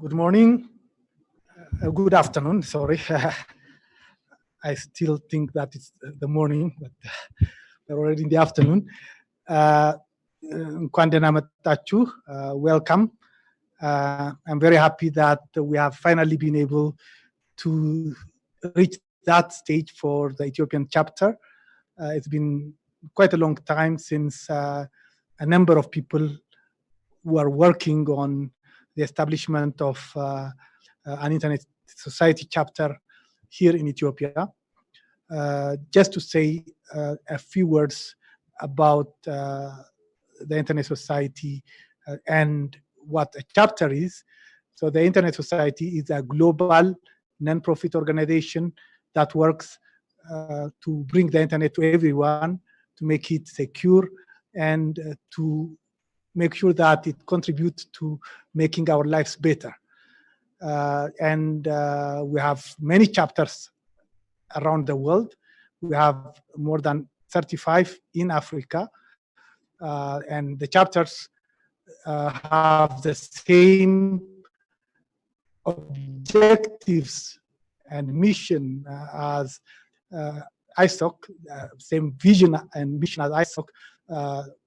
Good morning, good afternoon, sorry. I still think that it's the morning, but we're already in the afternoon. Welcome. I'm very happy that we have finally been able to reach that stage for the Ethiopian chapter. It's been quite a long time since a number of people who are working on the establishment of an Internet Society chapter here in Ethiopia. Just to say a few words about the Internet Society and what a chapter is. So the Internet Society is a global non-profit organization that works to bring the internet to everyone, to make it secure, and to make sure that it contributes to making our lives better. We have many chapters around the world. We have more than 35 in Africa. And the chapters have the same objectives and mission as ISOC, same vision and mission as ISOC.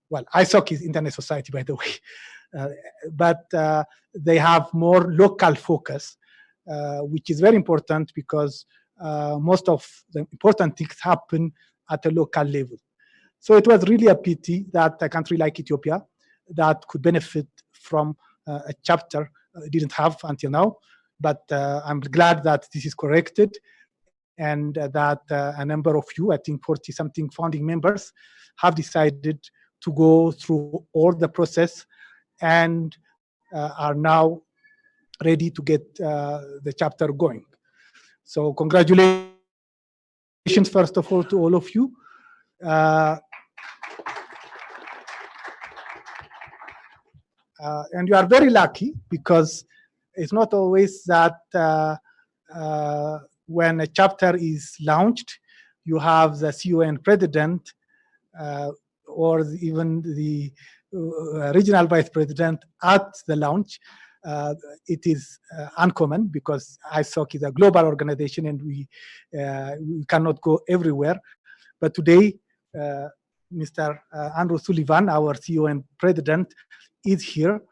Well, ISOC is Internet Society, by the way, but they have more local focus, which is very important because most of the important things happen at a local level. So it was really a pity that a country like Ethiopia that could benefit from a chapter didn't have until now, but I'm glad that this is corrected and that a number of you, I think 40-something founding members, have decided to go through all the process and are now ready to get the chapter going. So congratulations, first of all, to all of you. And you are very lucky because it's not always that when a chapter is launched, you have the CEO and president or even the regional vice president at the launch. It is uncommon because ISOC is a global organization and we cannot go everywhere. But today, Mr. Andrew Sullivan, our CEO and president, is here.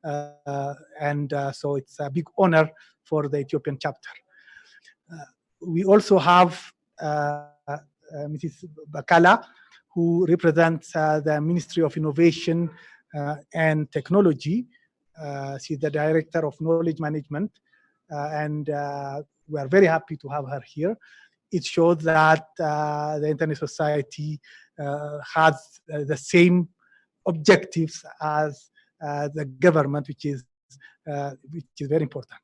So it's a big honor for the Ethiopian chapter. We also have Mrs. Bakala, who represents the Ministry of Innovation and Technology. She's the Director of Knowledge Management, and we are very happy to have her here. It shows that the Internet Society has the same objectives as the government, which is very important.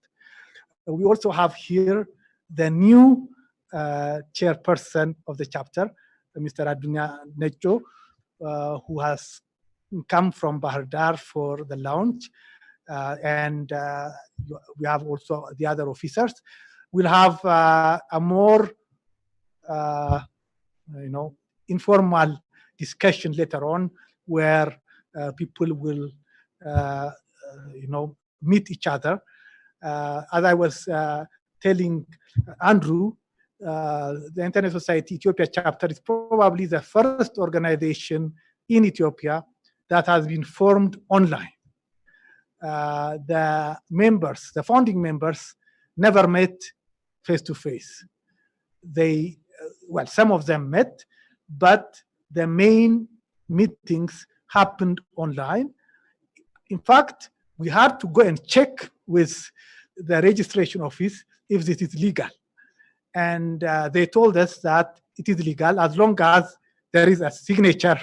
We also have here the new chairperson of the chapter, Mr. Adunya Necho, who has come from Bahar Dar for the launch. We have also the other officers. We'll have a more informal discussion later on where people will meet each other. As I was telling Andrew, the Internet Society Ethiopia Chapter is probably the first organization in Ethiopia that has been formed online. The members, the founding members, never met face-to-face. Some of them met, but the main meetings happened online. In fact, we had to go and check with the registration office if this is legal. And they told us that it is legal as long as there is a signature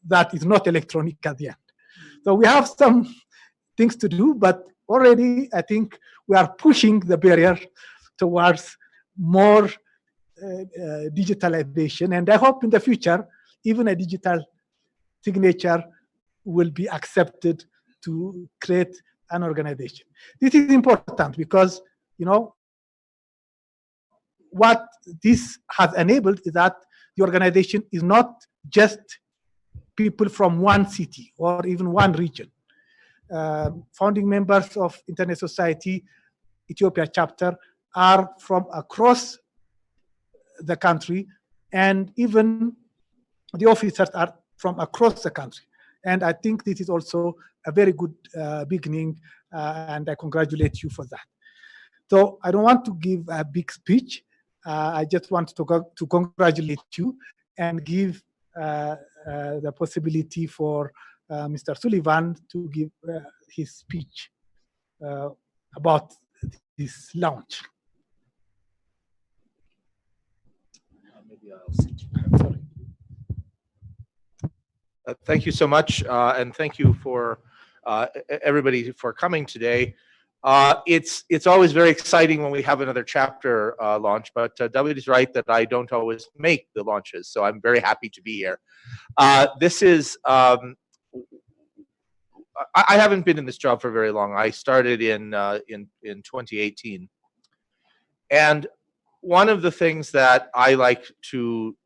that is not electronic at the end. So we have some things to do, but already I think we are pushing the barrier towards more digitalization. And I hope in the future, even a digital signature will be accepted to create an organization. This is important because, what this has enabled is that the organization is not just people from one city or even one region. Founding members of Internet Society Ethiopia chapter are from across the country, and even the officers are from across the country. And I think this is also a very good beginning, and I congratulate you for that. So I don't want to give a big speech. I just want to congratulate you and give the possibility for Mr. Sullivan to give his speech about this launch. Maybe I'll sit. Thank you so much, and thank you for everybody for coming today. It's always very exciting when we have another chapter launch, but David is right that I don't always make the launches, so I'm very happy to be here. This is I haven't been in this job for very long. I started in 2018, and one of the things that I like to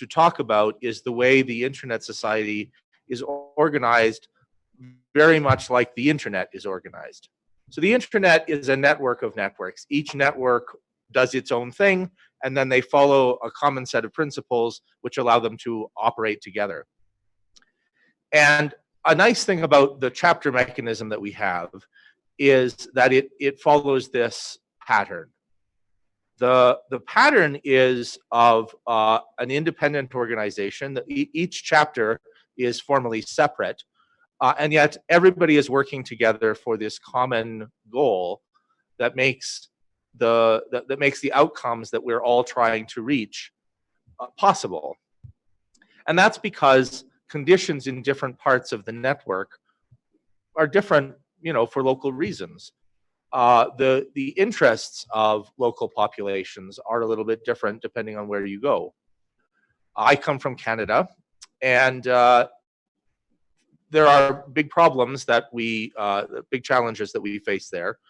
talk about is the way the Internet Society is organized, very much like the internet is organized. So the internet is a network of networks. Each network does its own thing, and then they follow a common set of principles which allow them to operate together. And a nice thing about the chapter mechanism that we have is that it follows this pattern. The pattern is of an independent organization. That each chapter is formally separate, and yet everybody is working together for this common goal that makes the outcomes that we're all trying to reach possible. And that's because conditions in different parts of the network are different, for local reasons. The interests of local populations are a little bit different depending on where you go. I come from Canada, and there are big problems that big challenges that we face there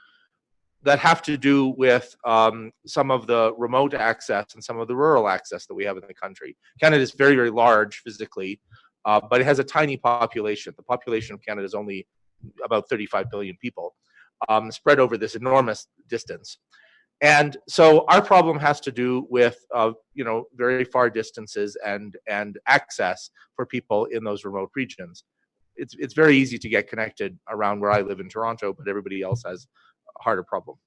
that have to do with some of the remote access and some of the rural access that we have in the country. Canada is very, very large physically, but it has a tiny population. The population of Canada is only about 35 billion people. Spread over this enormous distance. And so our problem has to do with, very far distances and access for people in those remote regions. It's very easy to get connected around where I live in Toronto, but everybody else has a harder problem.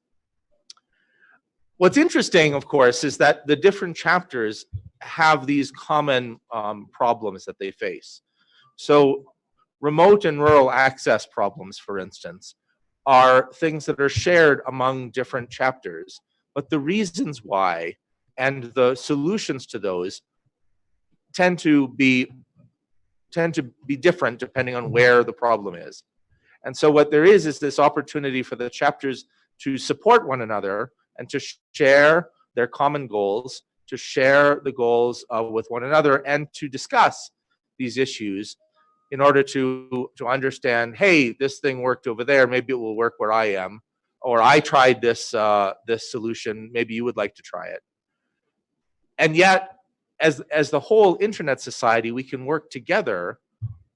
What's interesting, of course, is that the different chapters have these common problems that they face. So remote and rural access problems, for instance, are things that are shared among different chapters, but the reasons why and the solutions to those tend to be different depending on where the problem is. And so what there is this opportunity for the chapters to support one another and to share their common goals, to share the goals with one another, and to discuss these issues in order to understand, hey, this thing worked over there, maybe it will work where I am, or I tried this this solution, maybe you would like to try it. And yet, as the whole Internet Society, we can work together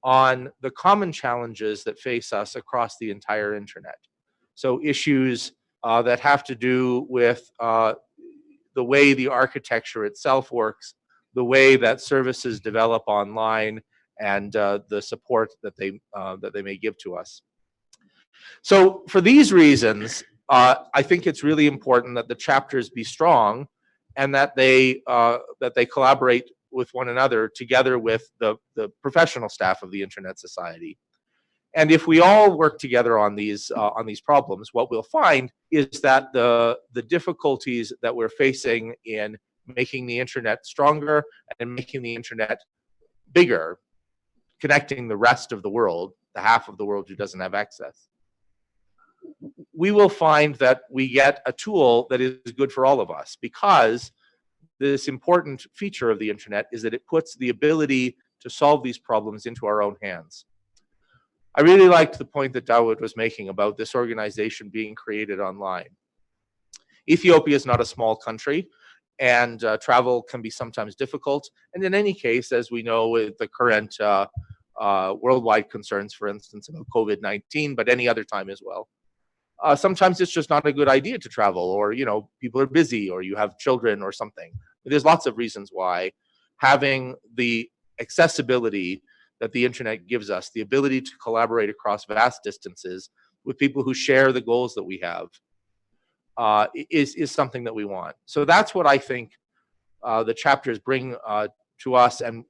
on the common challenges that face us across the entire internet. So issues that have to do with the way the architecture itself works, the way that services develop online, and the support that they may give to us. So for these reasons, I think it's really important that the chapters be strong and that they collaborate with one another together with the professional staff of the Internet Society. And if we all work together on these problems, what we'll find is that the difficulties that we're facing in making the internet stronger and making the internet bigger, connecting the rest of the world, the half of the world who doesn't have access, we will find that we get a tool that is good for all of us, because this important feature of the internet is that it puts the ability to solve these problems into our own hands. I really liked the point that Dawood was making about this organization being created online. Ethiopia is not a small country, and travel can be sometimes difficult. And in any case, as we know, with the current worldwide concerns, for instance, about COVID-19, but any other time as well, sometimes it's just not a good idea to travel, or people are busy, or you have children or something. There's lots of reasons why having the accessibility that the internet gives us, the ability to collaborate across vast distances with people who share the goals that we have, is something that we want. So that's what I think the chapters bring to us, and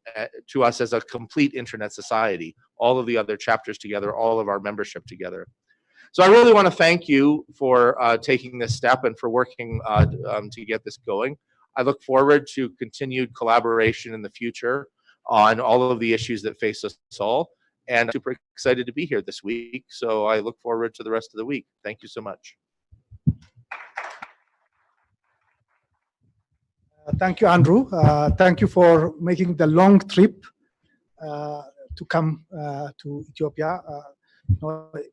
to us as a complete internet society, all of the other chapters together, all of our membership together. So I really want to thank you for taking this step and for working to get this going. I look forward to continued collaboration in the future on all of the issues that face us all, and I'm super excited to be here this week. So I look forward to the rest of the week. Thank you so much. Thank you, Andrew. Thank you for making the long trip to come to Ethiopia.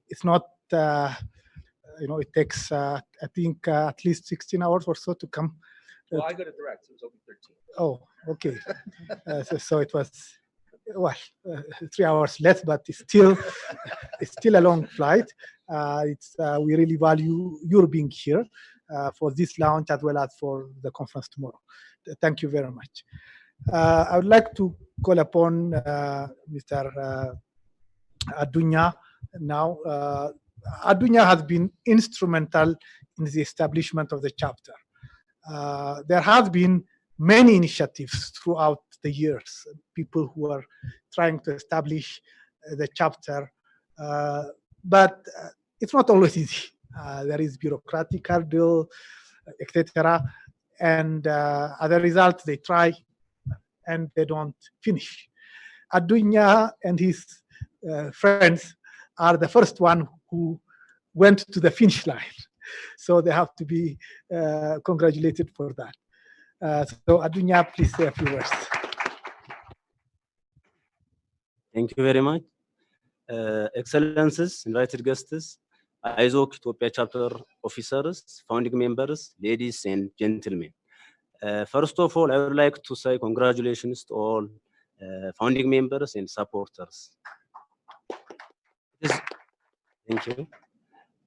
It's not, it takes, I think, at least 16 hours or so to come. Well, I got it direct. It was only 13. Oh, okay. So it was, 3 hours less, but it's still a long flight. We really value your being here for this launch as well as for the conference tomorrow. Thank you very much. I would like to call upon Mr. Adunya now. Adunya has been instrumental in the establishment of the chapter. There have been many initiatives throughout the years, people who are trying to establish the chapter, but it's not always easy. There is bureaucratic hurdle, etc. And as a result, they try and they don't finish. Adunya and his friends are the first one who went to the finish line. So they have to be congratulated for that. So Adunya, please say a few words. Thank you very much. Excellencies, invited guests, ISOC Ethiopia Chapter officers, founding members, ladies and gentlemen. First of all, I would like to say congratulations to all founding members and supporters. Thank you.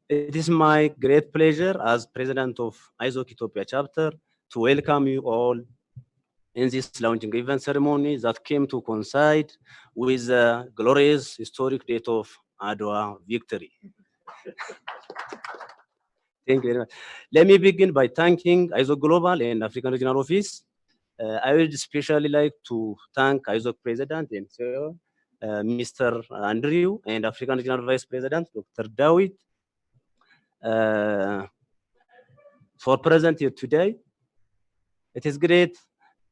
It is my great pleasure as president of ISOC Ethiopia Chapter to welcome you all in this launching event ceremony that came to coincide with the glorious historic date of Adwa victory. Thank you very much. Let me begin by thanking ISOC Global and African Regional Office. I would especially like to thank ISOC President and CEO, Mr. Andrew, and African Regional Vice President, Dr. Dawit, for present here today. It is great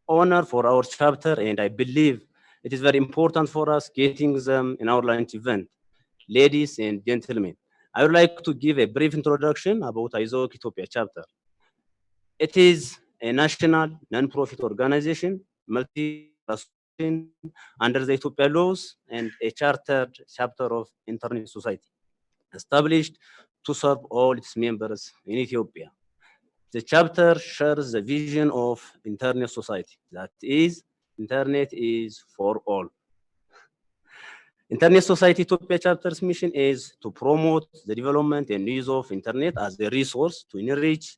honor for our chapter, and I believe it is very important for us getting them in our launch event. Ladies and gentlemen, I would like to give a brief introduction about ISOC Ethiopia Chapter. It is a national non-profit organization, multi-association under the Ethiopia laws, and a chartered chapter of Internet Society, established to serve all its members in Ethiopia. The chapter shares the vision of Internet Society, that is, Internet is for all. Internet Society Ethiopia Chapter's mission is to promote the development and use of Internet as a resource to enrich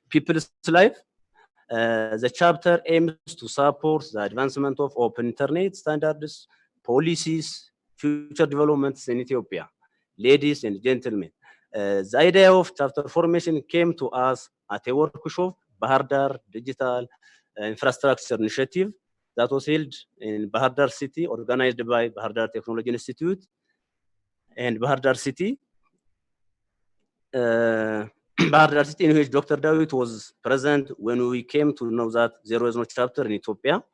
people's life. The chapter aims to support the advancement of open Internet standards, policies, future developments in Ethiopia. Ladies and gentlemen, the idea of chapter formation came to us at a workshop, Bahar Dar Digital Infrastructure Initiative, that was held in Bahar Dar City, organized by Bahar Dar Technology Institute and Bahar Dar City. Bahar Dar City, in which Dr. Dawit was present when we came to know that there was no chapter in Ethiopia.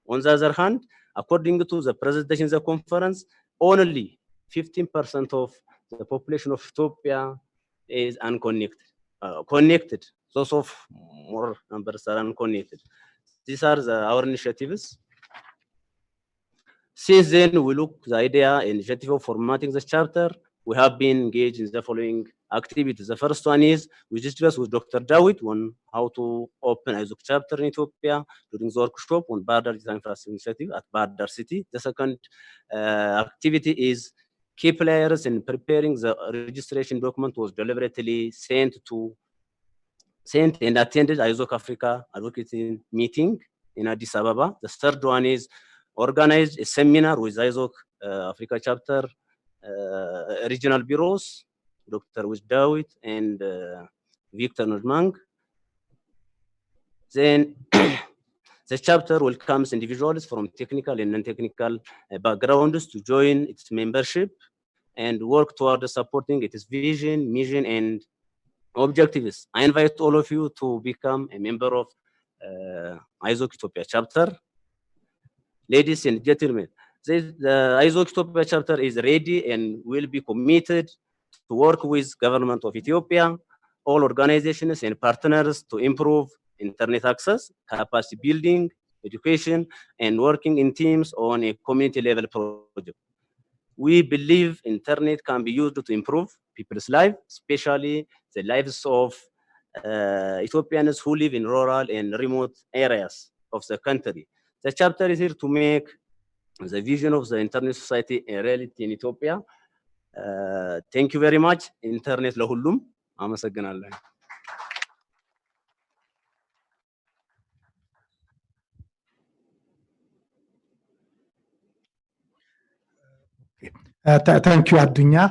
On the other hand, according to the presentation of the conference, only 15% of the population of Ethiopia is unconnected. Connected. Those of more numbers are unconnected. These are our initiatives. Since then, we look the idea and initiative of formatting the chapter. We have been engaged in the following activities. The first one is we discussed with Dr. Dawit on how to open ISOC chapter in Ethiopia during the workshop on Bahar Dar Design Infrastructure Initiative at Bahar Dar City. The second activity is key players in preparing the registration document was deliberately sent and attended ISOC Africa advocacy meeting in Addis Ababa. The third one is organized a seminar with ISOC Africa Chapter regional bureaus, Dr. Wisdawit and Victor Nurmang. Then the chapter welcomes individuals from technical and non-technical backgrounds to join its membership and work toward supporting its vision, mission, and objectives. I invite all of you to become a member of ISOC Ethiopia Chapter. Ladies and gentlemen, the ISOC Ethiopia Chapter is ready and will be committed to work with government of Ethiopia, all organizations and partners to improve internet access, capacity building, education, and working in teams on a community level project. We believe internet can be used to improve people's lives, especially the lives of Ethiopians who live in rural and remote areas of the country. The chapter is here to make the vision of the Internet Society a reality in Ethiopia. Thank you very much. Internet ለሁሉም አመሰግናለሁ። Thank you, Adunya.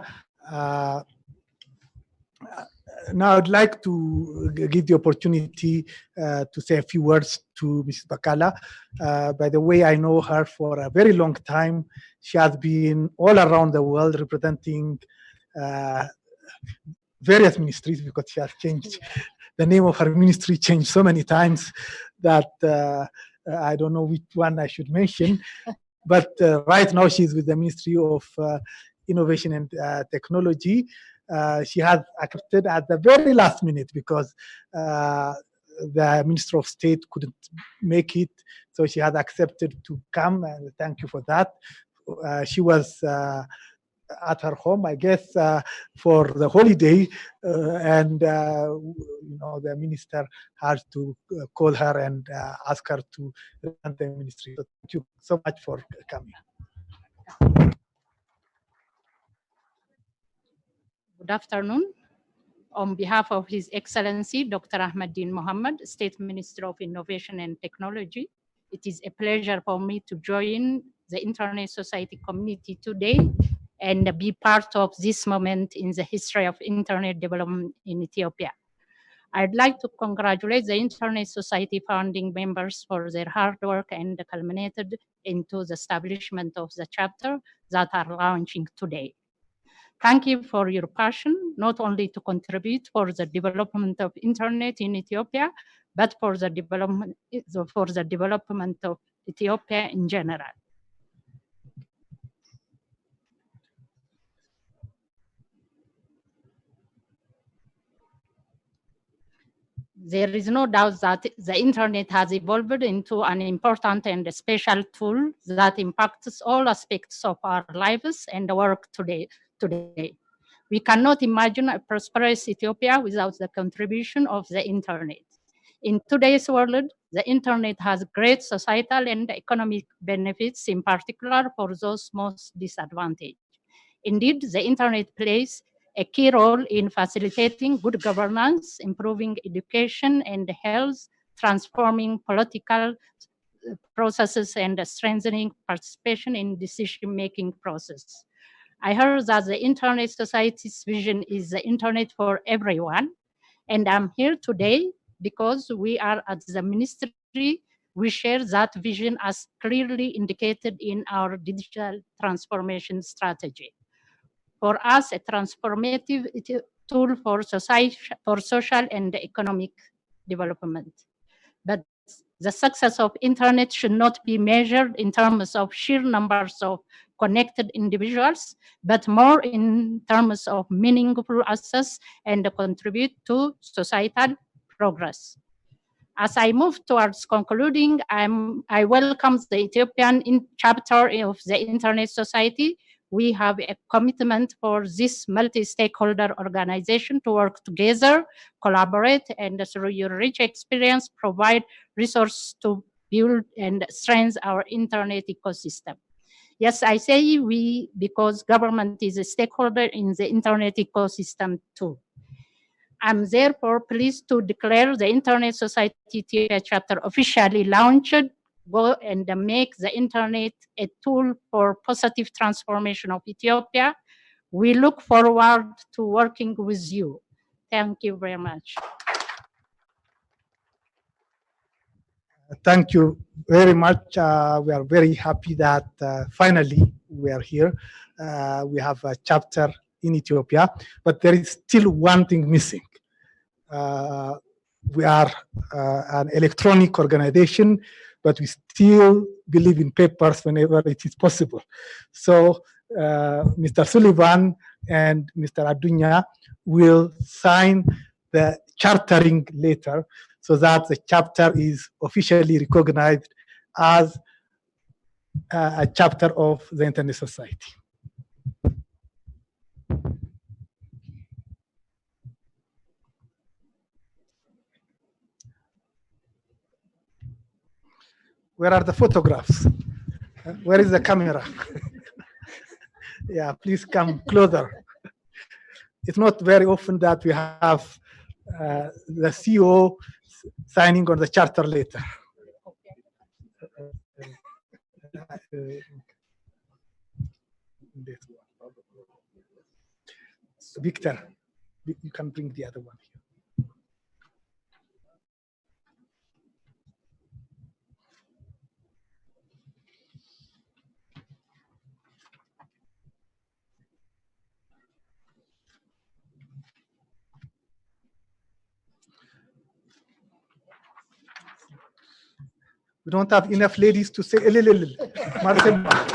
Now I'd like to give the opportunity to say a few words to Mrs. Bakala. By the way, I know her for a very long time. She has been all around the world representing various ministries, because she has changed the name of her ministry, changed so many times that I don't know which one I should mention. But right now she's with the Ministry of Innovation and Technology. She has accepted at the very last minute because the Minister of State couldn't make it. So she has accepted to come, and thank you for that. She was at her home, I guess, for the holiday, and the minister had to call her and ask her to run the ministry. So thank you so much for coming. Good afternoon. On behalf of His Excellency Dr. Ahmadin Mohammed, State Minister of Innovation and Technology, it is a pleasure for me to join the Internet Society community today and be part of this moment in the history of internet development in Ethiopia. I'd like to congratulate the Internet Society founding members for their hard work and culminated into the establishment of the chapter that are launching today. Thank you for your passion, not only to contribute for the development of internet in Ethiopia, but for the development of Ethiopia in general. There is no doubt that the internet has evolved into an important and special tool that impacts all aspects of our lives and work today. We cannot imagine a prosperous Ethiopia without the contribution of the internet. In today's world, the internet has great societal and economic benefits, in particular for those most disadvantaged. Indeed, the internet plays a key role in facilitating good governance, improving education and health, transforming political processes, and strengthening participation in decision-making process. I heard that the Internet Society's vision is the internet for everyone, and I'm here today because we are at the ministry. We share that vision as clearly indicated in our digital transformation strategy. For us, a transformative tool for social and economic development. But the success of internet should not be measured in terms of sheer numbers of connected individuals, but more in terms of meaningful access and contribute to societal progress. As I move towards concluding, I welcome the Ethiopian chapter of the Internet Society. We have a commitment for this multi-stakeholder organization to work together, collaborate, and through your rich experience, provide resources to build and strengthen our internet ecosystem. Yes, I say we because government is a stakeholder in the internet ecosystem too. I'm therefore pleased to declare the Internet Society Ethiopia Chapter officially launched. Go and make the internet a tool for positive transformation of Ethiopia. We look forward to working with you. Thank you very much. Thank you very much. We are very happy that finally we are here. We have a chapter in Ethiopia, but there is still one thing missing. We are an electronic organization, but we still believe in papers whenever it is possible. So Mr. Sullivan and Mr. Adunya will sign the chartering later so that the chapter is officially recognized as a chapter of the Internet Society. Where are the photographs? Where is the camera? Yeah, please come closer. It's not very often that we have the CEO signing on the charter later. Victor, you can bring the other one here. We don't have enough ladies to say, Martin.